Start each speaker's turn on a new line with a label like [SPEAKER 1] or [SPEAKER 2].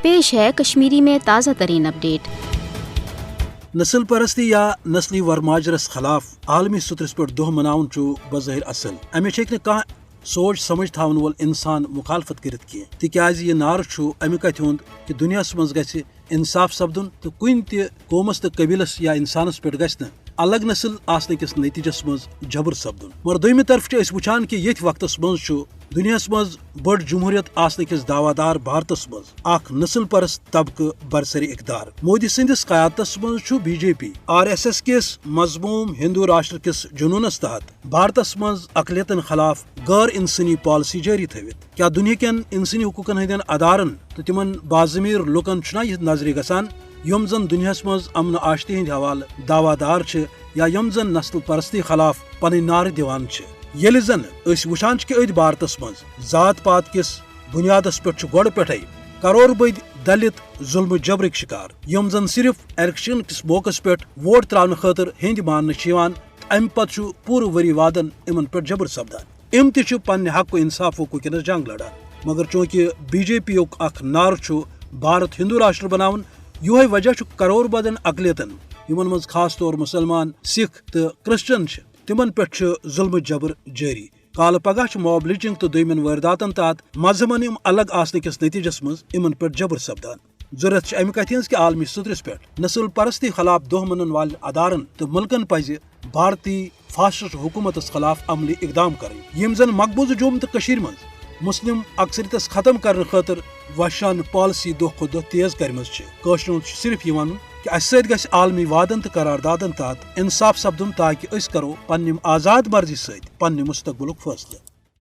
[SPEAKER 1] پیش ہے کشمیری میں تازہ ترین اپڈیٹ۔
[SPEAKER 2] نسل پرستی یا نسلی ورماجرس خلاف عالمی سطرس پہ دہ مناون بظاہر اصل امچ کھانا سوچ سمجھ تھاون وول انسان مخالفت کرت کی تکیاز یہ نار امہ کتھ ہند کہ دنیا مز گژھِ انصاف سپدن تو کن تہ قومس تو قبیلس یا انسانس پہ گژھِ الگ نسل آسن کس نتیجس مز جبر سپدن، مگر دویمہ طرف وچان کہ یت وقتس مز دنیا مز بڑ جمہوریت آسن کس دعوادار بھارتس مز اخ نسل پرست طبقہ برسری اقدار۔ مودی سندس قیادتس مز بی جے پی RSS کس مضموم ہندو راشٹر کس جنونس تحت بھارتس مز اقلیتن خلاف غیر انسانی پالسی جاری تھوت۔ کیا دنیا کین انسانی حقوقن ہندین ادارن تو تمن باضمیر لکن چھنا یہ نظر گژھان یم زن دنیا مز امن آشتی ہند حوالہ دعوادار یا یم زن نسل پرستی خلاف پن نعر دیوان یل زن وچان کہ اد بھارتس مز ذات پات کس بنیادس پہ گوڑ پہ کرور بد دلت ظلم جبرک شکار یم زن صرف الیکشن کس موقع پہ ووٹ تراؤن خاطر ہند ماننے امہ پتہ پور وری وادن ان پہ جبر سپدان ام تہ پنہ حق و انصاف حقوق جنگ لڑان، مگر چونکہ بی جے پی یوک اخ نعر بھارت ہندو راشٹر بناون یہ وجہ کرور بدن اقلیتن یمن مز خاص طور مسلمان سکھ تو کرسچن تمن پہ ظلم جبر جاری۔ کال پگہ موب لنچنگ تو دویمن وارداتن تحت مذہبن الگ آسن کس نتیجس مز ان پہ جبر سپدان۔ ضرورت امہ کتھ ہز کہ عالمی سطرس پہ نسل پرستی خلاف دہ منن والن ادارن تو ملکن پزِ بھارتی فاشسٹ حکومتس خلاف عملی اقدام کریں یم زن مقبوضہ جوم تو مز مسلم اکثریتس ختم کرنے خاطر وحشان پالسی دہ کھت دہ تیز کرم قشرن صرف یہ ون کہ اس ست گژھِ عالمی وادن تو قراردادن تحت انصاف سپدن تاکہ اس کرو پنہ آزاد مرضی ست پنہ مستقبلک فیصلہ۔